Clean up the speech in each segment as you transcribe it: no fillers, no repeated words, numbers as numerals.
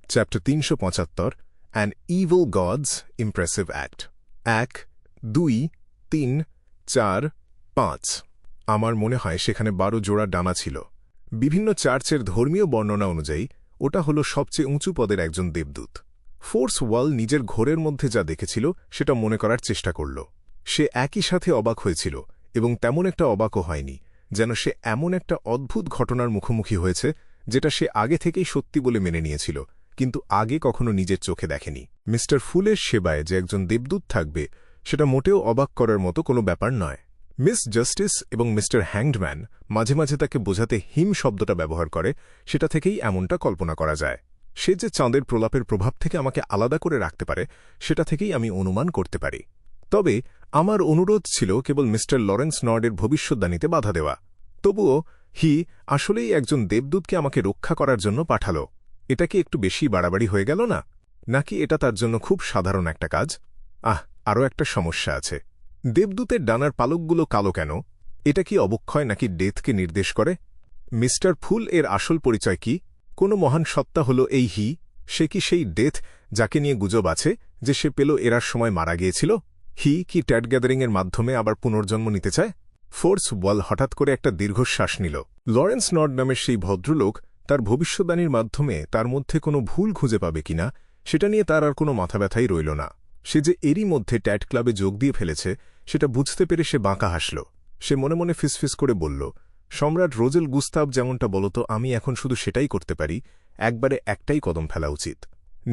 Chapter ৩৭৫ an evil god's impressive act. ১, ২, ৩, ৪, ৫। আমার মনে হয় সেখানে ১২ জোড়া ডানা ছিল। বিভিন্ন চার্চের ধর্মীয় বর্ণনা অনুযায়ী ওটা হল সবচেয়ে উঁচু পদের একজন দেবদূত। ফোর্স ওয়াল নিজের ঘোরের মধ্যে যা দেখেছিল সেটা মনে করার চেষ্টা করল। সে একই সাথে অবাক হয়েছিল এবং তেমন একটা অবাকও হয়নি, যেন সে এমন একটা অদ্ভুত ঘটনার মুখোমুখি হয়েছে যেটা সে আগে থেকেই সত্যি বলে মেনে নিয়েছিল, কিন্তু আগে কখনো নিজের চোখে দেখেনি। মিস্টার ফুলের সেবায় যে একজন দেবদূত থাকবে সেটা মোটেও অবাক করার মতো কোনো ব্যাপার নয়। মিস জাস্টিস এবং মিস্টার হ্যাংডম্যান মাঝে মাঝে তাকে বোঝাতে হিম শব্দটা ব্যবহার করে, সেটা থেকেই এমনটা কল্পনা করা যায়। সে যে চাঁদের প্রলাপের প্রভাব থেকে আমাকে আলাদা করে রাখতে পারে সেটা থেকেই আমি অনুমান করতে পারি। তবে আমার অনুরোধ ছিল কেবল মিস্টার লরেন্স নর্ডের ভবিষ্যদ্বাণীতে বাধা দেওয়া। তবুও হি আসলেই একজন দেবদূতকে আমাকে রক্ষা করার জন্য পাঠালো। এটা কি একটু বেশি বাড়াবাড়ি হয়ে গেল না? নাকি এটা তার জন্য খুব সাধারণ একটা কাজ? আরও একটা সমস্যা আছে। দেবদূতের ডানার পালকগুলো কালো কেন? এটা কি অবক্ষয় নাকি ডেথকে নির্দেশ করে? মিস্টার ফুল এর আসল পরিচয় কি? কোনো মহান সত্তা হল এই হি? সে কি সেই ডেথ যাকে নিয়ে গুজব আছে যে সে পেল এরার সময় মারা গিয়েছিল? হি কি ট্যাট গ্যাদারিংয়ের মাধ্যমে আবার পুনর্জন্ম নিতে চায়? ফোর্স ওয়াল হঠাৎ করে একটা দীর্ঘশ্বাস নিল। লরেন্স নর্ড নামের সেই ভদ্রলোক তার ভবিষ্যদ্বাণীর মাধ্যমে তার মধ্যে কোনো ভুল খুঁজে পাবে কিনা সেটা নিয়ে তার আর কোনো মাথা ব্যথাই রইল না। সে যে এরই মধ্যে ট্যাট ক্লাবে যোগ দিয়ে ফেলেছে সেটা বুঝতে পেরে সে বাঁকা হাসল। সে মনে মনে ফিসফিস করে বলল, সম্রাট রোজেল গুস্তাভ যেমনটা বলতো আমি এখন শুধু সেটাই করতে পারি, একবারে একটাই কদম ফেলা উচিত।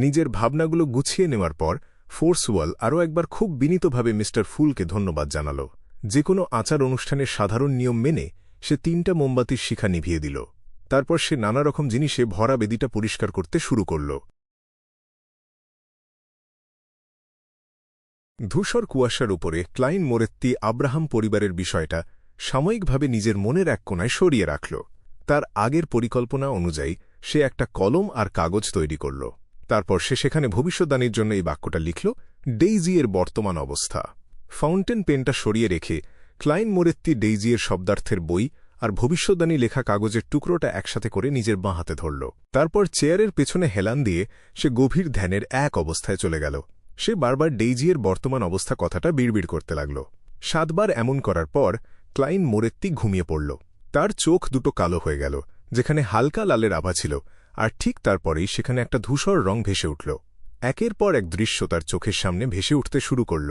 নিজের ভাবনাগুলো গুছিয়ে নেওয়ার পর ফোর্স ওয়াল আরও একবার খুব বিনীতভাবে মিস্টার ফুলকে ধন্যবাদ জানাল। যে কোনো আচার অনুষ্ঠানের সাধারণ নিয়ম মেনে সে ৩টা মোমবাতির শিখা নিভিয়ে দিল। তারপর সে নানা রকম জিনিসে ভরা বেদিটা পরিষ্কার করতে শুরু করল। ধূসর কুয়াশার উপরে ক্লাইন মোরেত্তি আব্রাহাম পরিবারের বিষয়টা সাময়িকভাবে নিজের মনের এক কোণায় সরিয়ে রাখল। তার আগের পরিকল্পনা অনুযায়ী সে একটা কলম আর কাগজ তৈরি করল। তারপর সে সেখানে ভবিষ্যদ্বাণীর জন্য এই বাক্যটা লিখল, ডেইজি এর বর্তমান অবস্থা। ফাউন্টেন পেনটা সরিয়ে রেখে ক্লাইন মোরেত্তি ডেইজি এর শব্দার্থের বই আর ভবিষ্যদ্বাণী লেখা কাগজের টুকরোটা একসাথে করে নিজের বাঁ হাতে ধরল। তারপর চেয়ারের পেছনে হেলান দিয়ে সে গভীর ধ্যানের এক অবস্থায় চলে গেল। সে বারবার ডেইজি এর বর্তমান অবস্থা কথাটা বিড়বিড় করতে লাগল। ৭ বার এমন করার পর ক্লাইন মোরেত্তি ঘুমিয়ে পড়ল। তার চোখ দুটো কালো হয়ে গেল, যেখানে হালকা লালের আভা ছিল, আর ঠিক তারপরেই সেখানে একটা ধূসর রং ভেসে উঠল। একের পর এক দৃশ্য তার চোখের সামনে ভেসে উঠতে শুরু করল।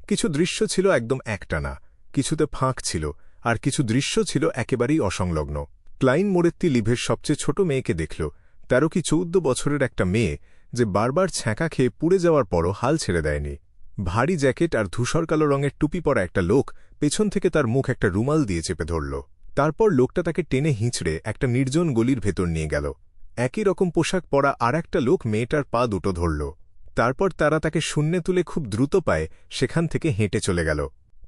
কিছু দৃশ্য ছিল একদম একটানা, কিছুতে ফাঁক ছিল, আর কিছু দৃশ্য ছিল একেবারেই অসংলগ্ন। ক্লাইন মোরেত্তি লিভের সবচেয়ে ছোট মেয়েকে দেখল, ১৩ কি ১৪ বছরের একটা মেয়ে যে বারবার ছ্যাঁকা খেয়ে পুড়ে যাওয়ার পরও হাল ছেড়ে দেয়নি। ভারী জ্যাকেট আর ধূসর কালো রঙের টুপি পরা একটা লোক পেছন থেকে তার মুখ একটা রুমাল দিয়ে চেপে ধরল। তারপর লোকটা তাকে টেনে হিঁচড়ে একটা নির্জন গলির ভেতর নিয়ে গেল। একই রকম পোশাক পরা আর একটা লোক মেয়েটার পা দুটো ধরল। তারপর তারা তাকে শূন্যে তুলে খুব দ্রুত পায়ে সেখান থেকে হেঁটে চলে গেল।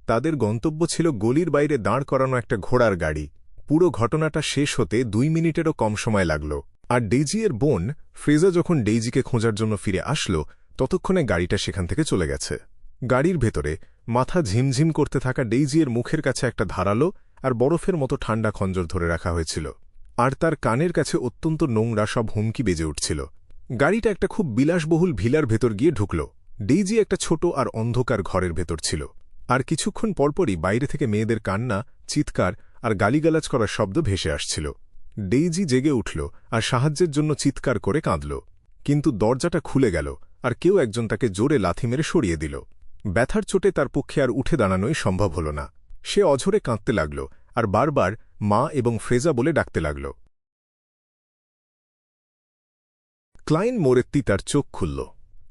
তাদের গন্তব্য ছিল গলির বাইরে দাঁড় করানো একটা ঘোড়ার গাড়ি। পুরো ঘটনাটা শেষ হতে ২ মিনিটেরও কম সময় লাগল। আর ডেইজি এর বোন ফ্রেজা যখন ডেইজিকে খোঁজার জন্য ফিরে আসল ততক্ষণে গাড়িটা সেখান থেকে চলে গেছে। গাড়ির ভেতরে মাথা ঝিমঝিম করতে থাকা ডেইজি এর মুখের কাছে একটা ধারালো আর বরফের মতো ঠান্ডা খঞ্জর ধরে রাখা হয়েছিল, আর তার কানের কাছে অত্যন্ত নোংরা সব হুমকি বেজে উঠছিল। গাড়িটা একটা খুব বিলাসবহুল ভিলার ভেতর গিয়ে ঢুকল। ডেইজি একটা ছোট আর অন্ধকার ঘরের ভেতর ছিল, আর কিছুক্ষণ পরপরই বাইরে থেকে মেয়েদের কান্না, চিৎকার আর গালিগালাজ করার শব্দ ভেসে আসছিল। ডেইজি জেগে উঠল আর সাহায্যের জন্য চিৎকার করে কাঁদল, কিন্তু দরজাটা খুলে গেল আর কেউ একজন তাকে জোরে লাথি মেরে সরিয়ে দিল। ব্যথার চোটে তার পক্ষে আর উঠে দাঁড়ানোই সম্ভব হল না। সে অঝরে কাঁদতে লাগল আর বারবার মা এবং ফ্রেজা বলে ডাকতে লাগল। ক্লাইন মোরেত্তি তার চোখ খুলল।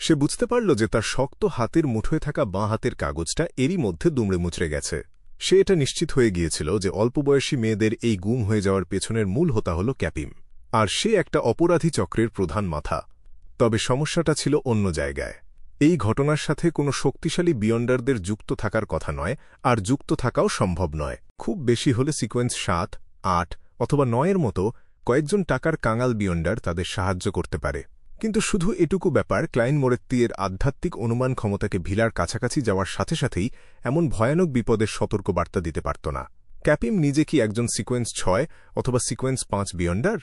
সে বুঝতে পারল যে তার শক্ত হাতের মুঠোয় থাকা বাঁ হাতের কাগজটা এরই মধ্যে দুমড়ে মুচড়ে গেছে। সে এটা নিশ্চিত হয়ে গিয়েছিল যে অল্পবয়সী মেয়েদের এই গুম হয়ে যাওয়ার পেছনের মূল হোতা হল ক্যাপিম, আর সে একটা অপরাধী চক্রের প্রধান মাথা। তবে সমস্যাটা ছিল অন্য জায়গায়। এই ঘটনার সাথে কোনো শক্তিশালী বিয়ন্ডারদের যুক্ত থাকার কথা নয়, আর যুক্ত থাকাও সম্ভব নয়। খুব বেশি হলে সিকোয়েন্স ৭, ৮ অথবা ৯-এর মতো কয়েকজন টাকার কাঙাল বিয়ন্ডার তাদের সাহায্য করতে পারে। কিন্তু শুধু এটুকু ব্যাপার ক্লাইন মোরেত্তি এর আধ্যাত্মিক অনুমান ক্ষমতাকে ভিলার কাছাকাছি যাওয়ার সাথে সাথেই এমন ভয়ানক বিপদের সতর্ক বার্তা দিতে পারত না। ক্যাপিম নিজে কি একজন সিকোয়েন্স ৬ অথবা সিকোয়েন্স ৫ বিয়ন্ডার?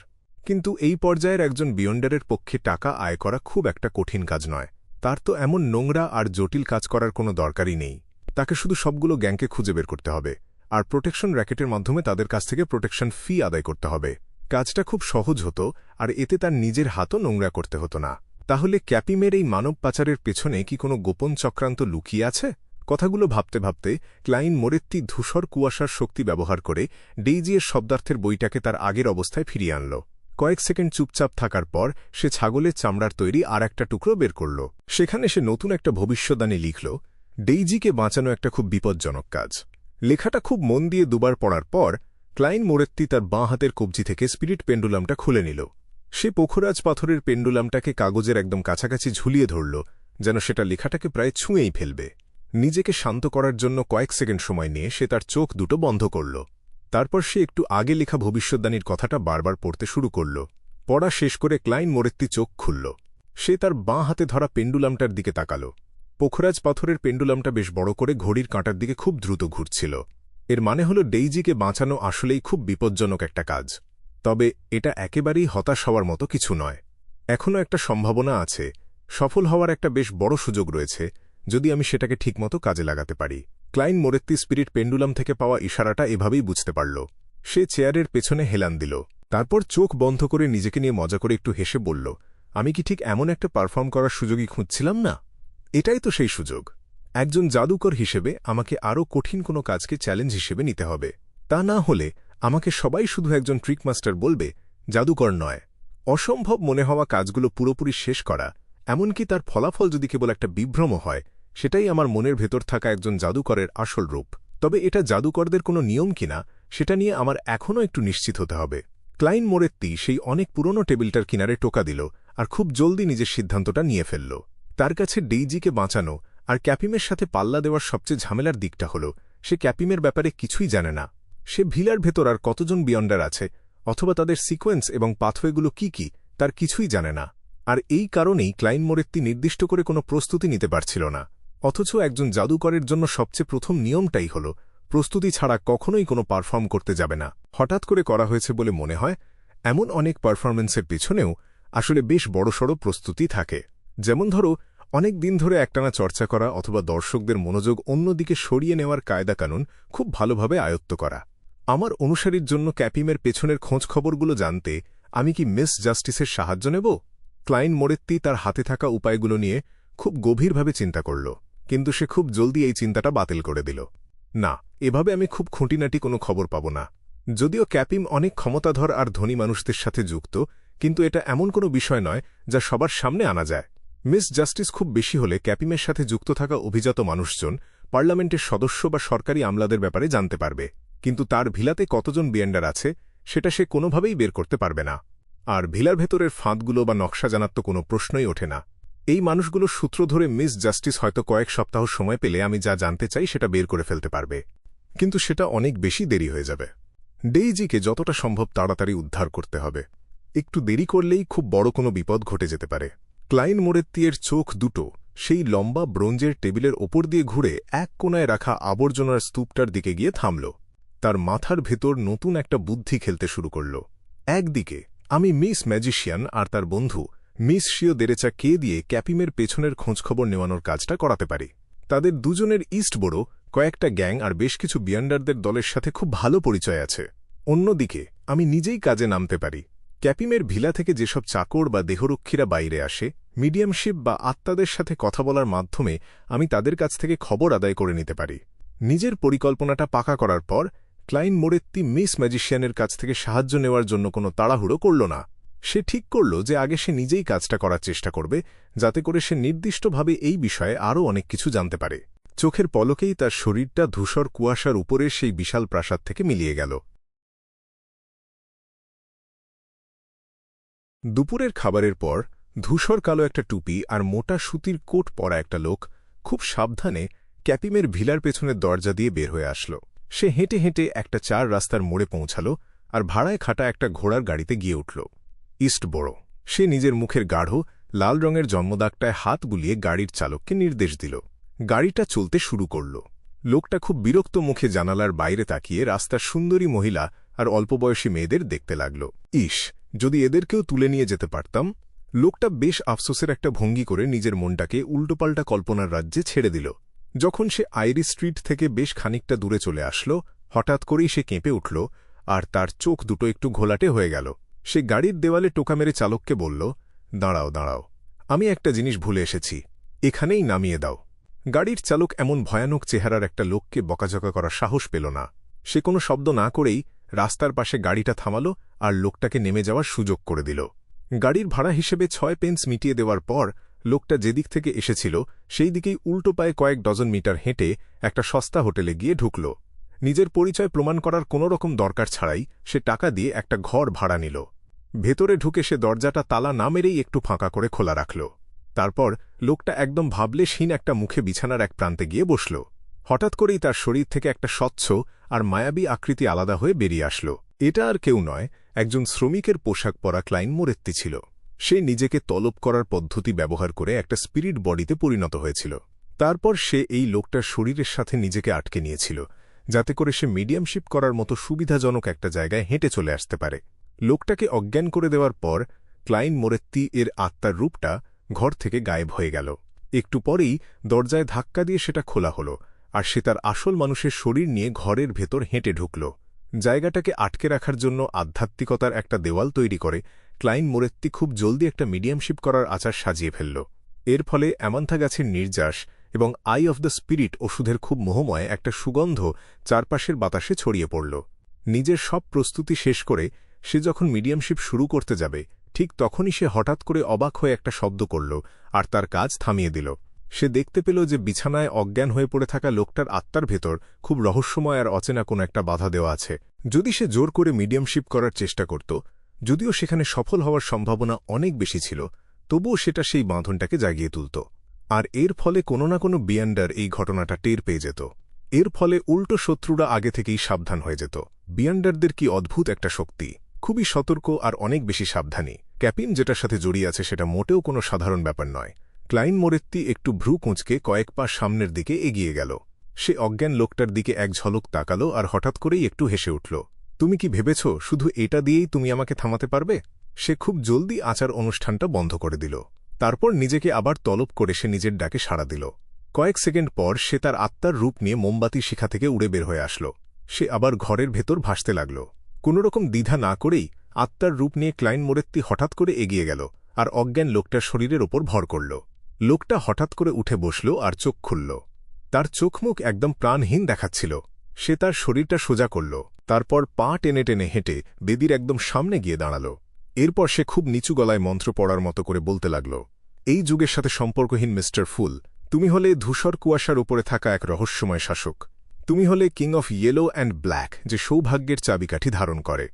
কিন্তু এই পর্যায়ের একজন বিয়ন্ডারের পক্ষে টাকা আয় করা খুব একটা কঠিন কাজ নয়। তার তো এমন নোংরা আর জটিল কাজ করার কোনো দরকারই নেই। তাকে শুধু সবগুলো গ্যাংকে খুঁজে বের করতে হবে, আর প্রোটেকশন র্যাকেটের মাধ্যমে তাদের কাছ থেকে প্রোটেকশন ফি আদায় করতে হবে। কাজটা খুব সহজ হতো, আর এতে তার নিজের হাতও নোংরা করতে হতো না। তাহলে ক্যাপিমের এই মানব পাচারের পেছনে কি কোনো গোপন চক্রান্ত লুকিয়ে আছে? কথাগুলো ভাবতে ভাবতে ক্লাইন মোরেত্তি ধূসর কুয়াশার শক্তি ব্যবহার করে ডেইজির শব্দার্থের বইটাকে তার আগের অবস্থায় ফিরিয়ে আনল। কয়েক সেকেন্ড চুপচাপ থাকার পর সে ছাগলের চামড়ার তৈরি আর একটা টুকরো বের করল। সেখানে সে নতুন একটা ভবিষ্যদ্বাণী লিখল, ডেইজিকে বাঁচানো একটা খুব বিপজ্জনক কাজ। লেখাটা খুব মন দিয়ে দুবার পড়ার পর ক্লাইন মোরেত্তি তার বাঁ হাতের কবজি থেকে স্পিরিট পেন্ডুলামটা খুলে নিল। সে পোখরাজ পাথরের পেন্ডুলামটাকে কাগজের একদম কাছাকাছি ঝুলিয়ে ধরল, যেন সেটা লেখাটাকে প্রায় ছুঁয়েই ফেলবে। নিজেকে শান্ত করার জন্য কয়েক সেকেন্ড সময় নিয়ে সে তার চোখ দুটো বন্ধ করল। তারপর সে একটু আগে লেখা ভবিষ্যদ্বাণীর কথাটা বারবার পড়তে শুরু করল। পড়া শেষ করে ক্লাইন মোরেত্তি চোখ খুলল। সে তার বাঁ হাতে ধরা পেন্ডুলামটার দিকে তাকাল। পোখরাজ পাথরের পেন্ডুলামটা বেশ বড় করে ঘড়ির কাঁটার দিকে খুব দ্রুত ঘুরছিল। এর মানে হল ডেইজিকে বাঁচানো আসলেই খুব বিপজ্জনক একটা কাজ। তবে এটা একেবারেই হতাশ হওয়ার মতো কিছু নয়। এখনও একটা সম্ভাবনা আছে, সফল হওয়ার একটা বেশ বড় সুযোগ রয়েছে, যদি আমি সেটাকে ঠিকমতো কাজে লাগাতে পারি। ক্লাইন মোরেত্তি স্পিরিট পেন্ডুলাম থেকে পাওয়া ইশারাটা এভাবেই বুঝতে পারল। সে চেয়ারের পেছনে হেলান দিল, তারপর চোখ বন্ধ করে নিজেকে নিয়ে মজা করে একটু হেসে বলল, আমি কি ঠিক এমন একটা পারফর্ম করার সুযোগই খুঁজছিলাম না? এটাই তো সেই সুযোগ। একজন জাদুকর হিসেবে আমাকে আরও কঠিন কোনো কাজকে চ্যালেঞ্জ হিসেবে নিতে হবে। তা না হলে আমাকে সবাই শুধু একজন ট্রিকমাস্টার বলবে, জাদুকর নয়। অসম্ভব মনে হওয়া কাজগুলো পুরোপুরি শেষ করা, এমনকি তার ফলাফল যদি কেবল একটা বিভ্রম হয়, সেটাই আমার মনের ভেতর থাকা একজন জাদুকরের আসল রূপ। তবে এটা জাদুকরদের কোনো নিয়ম কিনা সেটা নিয়ে আমার এখনও একটু নিশ্চিত হতে হবে। ক্লাইন মোরেত্তি সেই অনেক পুরনো টেবিলটার কিনারে টোকা দিল আর খুব জলদি নিজের সিদ্ধান্তটা নিয়ে ফেলল। তার কাছে ডেইজিকে বাঁচানো আর ক্যাপিমের সাথে পাল্লা দেওয়ার সবচেয়ে ঝামেলার দিকটা হল সে ক্যাপিমের ব্যাপারে কিছুই জানে না। সে ভিলার ভেতর আর কতজন বিয়ন্ডার আছে, অথবা তাদের সিকোয়েন্স এবং পাথওয়েগুলো কি কি, তার কিছুই জানে না। আর এই কারণেই ক্লাইন মোরেত্তি নির্দিষ্ট করে কোনো প্রস্তুতি নিতে পারছিল না। অথচ একজন জাদুকরের জন্য সবচেয়ে প্রথম নিয়মটাই হল প্রস্তুতি ছাড়া কখনোই কোনো পারফর্ম করতে যাবে না। হঠাৎ করে করা হয়েছে বলে মনে হয়, এমন অনেক পারফরমেন্সের পেছনেও আসলে বেশ বড়সড় প্রস্তুতি থাকে। যেমন ধরো, অনেক দিন ধরে একটানা চর্চা করা অথবা দর্শকদের মনোযোগ অন্যদিকে সরিয়ে নেওয়ার কায়দাকানুন খুব ভালোভাবে আয়ত্ত করা। আমার অনুসারীর জন্য ক্যাপিমের পেছনের খোঁজখবরগুলো জানতে আমি কি মিস জাস্টিসের সাহায্য নেব? ক্লাইন মোরেত্তি তার হাতে থাকা উপায়গুলো নিয়ে খুব গভীরভাবে চিন্তা করল, কিন্তু সে খুব জলদি এই চিন্তাটা বাতিল করে দিল। না, এভাবে আমি খুব খুঁটিনাটি কোনো খবর পাব না। যদিও ক্যাপিম অনেক ক্ষমতাধর আর ধনী মানুষদের সাথে যুক্ত, কিন্তু এটা এমন কোনো বিষয় নয় যা সবার সামনে আনা যায়। মিস জাস্টিস খুব বেশি হলে ক্যাপিমের সাথে যুক্ত থাকা অভিজাত মানুষজন, পার্লামেন্টের সদস্য বা সরকারি আমলাদের ব্যাপারে জানতে পারবে, কিন্তু তার ভিলাতে কতজন বিয়েন্ডার আছে সেটা সে কোনোভাবেই বের করতে পারবে না। আর ভিলার ভেতরের ফাঁদগুলো বা নকশা জানার তো কোনো প্রশ্নই ওঠে না। এই মানুষগুলোর সূত্র ধরে মিস জাস্টিস হয়তো কয়েক সপ্তাহ সময় পেলে আমি যা জানতে চাই সেটা বের করে ফেলতে পারবে, কিন্তু সেটা অনেক বেশি দেরি হয়ে যাবে। ডেইজিকে যতটা সম্ভব তাড়াতাড়ি উদ্ধার করতে হবে। একটু দেরি করলেই খুব বড় কোনো বিপদ ঘটে যেতে পারে। ক্লাইন মোরেত্তিয়ের চোখ দুটো সেই লম্বা ব্রোঞ্জের টেবিলের ওপর দিয়ে ঘুরে এক কোণায় রাখা আবর্জনার স্তূপটার দিকে গিয়ে থামল। তার মাথার ভেতর নতুন একটা বুদ্ধি খেলতে শুরু করল। একদিকে আমি মিস ম্যাজিশিয়ান আর তার বন্ধু মিস শিও দেরেচা কে দিয়ে ক্যাপিমের পেছনের খোঁজখবর নেওয়ানোর কাজটা করাতে পারি। তাদের দুজনের ইস্ট বড় কয়েকটা গ্যাং আর বেশ কিছু বিয়ান্ডারদের দলের সাথে খুব ভালো পরিচয় আছে। অন্যদিকে আমি নিজেই কাজে নামতে পারি। ক্যাপিমের ভিলা থেকে যেসব চাকর বা দেহরক্ষীরা বাইরে আসে, মিডিয়ামশিপ বা আত্মাদের সাথে কথা বলার মাধ্যমে আমি তাদের কাছ থেকে খবর আদায় করে নিতে পারি। নিজের পরিকল্পনাটা পাকা করার পর ক্লাইন মোরেত্তি মিস ম্যাজিশিয়ানের কাছ থেকে সাহায্য নেওয়ার জন্য কোনো তাড়াহুড়ো করল না। সে ঠিক করল যে আগে সে নিজেই কাজটা করার চেষ্টা করবে, যাতে করে সে নির্দিষ্টভাবে এই বিষয়ে আরও অনেক কিছু জানতে পারে। চোখের পলকেই তার শরীরটা ধূসর কুয়াশার উপরে সেই বিশাল প্রাসাদ থেকে মিলিয়ে গেল। দুপুরের খাবারের পর ধূসর কালো একটা টুপি আর মোটা সুতির কোট পরা একটা লোক খুব সাবধানে ক্যাপিমের ভিলার পেছনের দরজা দিয়ে বের হয়ে আসল। সে হেঁটে হেঁটে একটা 4 রাস্তার মোড়ে পৌঁছাল আর ভাড়ায় খাটা একটা ঘোড়ার গাড়িতে গিয়ে উঠল। ইস্ট বড়। সে নিজের মুখের গাঢ় লাল রঙের জন্মদাগটায় হাত বুলিয়ে গাড়ির চালককে নির্দেশ দিল। গাড়িটা চলতে শুরু করল। লোকটা খুব বিরক্ত মুখে জানালার বাইরে তাকিয়ে রাস্তার সুন্দরী মহিলা আর অল্পবয়সী মেয়েদের দেখতে লাগল। ইস, যদি এদেরকেও তুলে নিয়ে যেতে পারতাম। লোকটা বেশ আফসোসের একটা ভঙ্গি করে নিজের মনটাকে উল্টোপাল্টা কল্পনার রাজ্যে ছেড়ে দিল। যখন সে আইরিশ স্ট্রিট থেকে বেশ খানিকটা দূরে চলে আসলো, হঠাৎ করেই সে কেঁপে উঠল, আর তার চোখ দুটো একটু ঘোলাটে হয়ে গেল। সে গাড়ির দেওয়ালে টোকা মেরে চালককে বলল, দাঁড়াও দাঁড়াও, আমি একটা জিনিস ভুলে এসেছি, এখানেই নামিয়ে দাও। গাড়ির চালক এমন ভয়ানক চেহারার একটা লোককে বকাঝকা করার সাহস পেল না। সে কোনো শব্দ না করেই রাস্তার পাশে গাড়িটা থামালো আর লোকটাকে নেমে যাওয়ার সুযোগ করে দিল। গাড়ির ভাড়া হিসেবে 6 পেন্স মিটিয়ে দেওয়ার পর লোকটা যেদিক থেকে এসেছিল সেই দিকেই উল্টো পায়ে কয়েক ডজন মিটার হেঁটে একটা সস্তা হোটেলে গিয়ে ঢুকল। নিজের পরিচয় প্রমাণ করার কোনো রকম দরকার ছাড়াই সে টাকা দিয়ে একটা ঘর ভাড়া নিল। ভেতরে ঢুকে সে দরজাটা তালা না মেরেই একটু ফাঁকা করে খোলা রাখল। তারপর লোকটা একদম ভাবলেশহীন একটা মুখে বিছানার এক প্রান্তে গিয়ে বসল। হঠাৎ করেই তার শরীর থেকে একটা স্বচ্ছ আর মায়াবী আকৃতি আলাদা হয়ে বেরিয়ে আসল। এটা আর কেউ নয়, একজন শ্রমিকের পোশাক পরা ক্লাইন মোরেত্তি ছিল। সে নিজেকে তলব করার পদ্ধতি ব্যবহার করে একটা স্পিরিট বডিতে পরিণত হয়েছিল। তারপর সে এই লোকটার শরীরের সাথে নিজেকে আটকে নিয়েছিল, যাতে করে সে মিডিয়ামশিপ করার মতো সুবিধাজনক একটা জায়গায় হেঁটে চলে আসতে পারে। লোকটাকে অজ্ঞান করে দেওয়ার পর ক্লাইন মোরেত্তি এর আত্মার রূপটা ঘর থেকে গায়েব হয়ে গেল। একটু পরেই দরজায় ধাক্কা দিয়ে সেটা খোলা হল, আর সে তার আসল মানুষের শরীর নিয়ে ঘরের ভেতর হেঁটে ঢুকল। জায়গাটাকে আটকে রাখার জন্য আধ্যাত্মিকতার একটা দেওয়াল তৈরি করে ক্লাইন মোরেত্তি খুব জলদি একটা মিডিয়ামশিপ করার আচার সাজিয়ে ফেলল। এর ফলে অ্যামান্থা গাছের নির্যাস এবং আই অফ দ্য স্পিরিট ওষুধের খুব মোহময় একটা সুগন্ধ চারপাশের বাতাসে ছড়িয়ে পড়ল। নিজের সব প্রস্তুতি শেষ করে সে যখন মিডিয়ামশিপ শুরু করতে যাবে, ঠিক তখনই সে হঠাৎ করে অবাক হয়ে একটা শব্দ করল আর তার কাজ থামিয়ে দিল। সে দেখতে পেল যে বিছানায় অজ্ঞান হয়ে পড়ে থাকা লোকটার আত্মার ভেতর খুব রহস্যময় আর অচেনা কোনো একটা বাধা দেওয়া আছে। যদি সে জোর করে মিডিয়ামশিপ করার চেষ্টা করত, যদিও সেখানে সফল হওয়ার সম্ভাবনা অনেক বেশি ছিল, তবুও সেটা সেই বাঁধনটাকে জাগিয়ে তুলত। আর এর ফলে কোনো না কোনো বিয়ান্ডার এই ঘটনাটা টের পেয়ে যেত। এর ফলে উল্টো শত্রুরা আগে থেকেই সাবধান হয়ে যেত। বিয়ান্ডারদের কি অদ্ভুত একটা শক্তি, খুবই সতর্ক আর অনেক বেশি সাবধানী। ক্যাপিন যেটার সাথে জড়িয়ে আছে সেটা মোটেও কোনো সাধারণ ব্যাপার নয়। ক্লাইন মোরেত্তি একটু ভ্রু কুঁচকে কয়েক পা সামনের দিকে এগিয়ে গেল। সে অজ্ঞান লোকটার দিকে এক ঝলক তাকালো আর হঠাৎ করেই একটু হেসে উঠল। তুমি কি ভেবেছ শুধু এটা দিয়েই তুমি আমাকে থামাতে পারবে? সে খুব জলদি আচার অনুষ্ঠানটা বন্ধ করে দিল। তারপর নিজেকে আবার তলব করে সে নিজের ডাকে সাড়া দিল। কয়েক সেকেন্ড পর সে তার আত্মার রূপ নিয়ে মোমবাতি শিখা থেকে উড়ে বের হয়ে আসল। সে আবার ঘরের ভেতর ভাসতে লাগল। কোনোরকম দ্বিধা না করেই আত্মার রূপ নিয়ে ক্লাইন মোরেত্তি হঠাৎ করে এগিয়ে গেল আর অজ্ঞান লোকটার শরীরের ওপর ভর করল। লোকটা হঠাৎ করে উঠে বসল আর চোখ খুলল। তার চোখমুখ একদম প্রাণহীন দেখাচ্ছিল। সে তার শরীরটা সোজা করল, তারপর পা টেনে টেনে হেঁটে বেদির একদম সামনে গিয়ে দাঁড়াল। এরপর সে খুব নিচু গলায় মন্ত্র পড়ার মতো করে বলতে লাগল, এই যুগের সাথে সম্পর্কহীন মিস্টার ফুল, তুমি হলে ধূসর কুয়াশার উপরে থাকা এক রহস্যময় শাসক। তুমি হলে king of yellow and black, যে সৌভাগ্যের চাবিকাঠি ধারণ করে।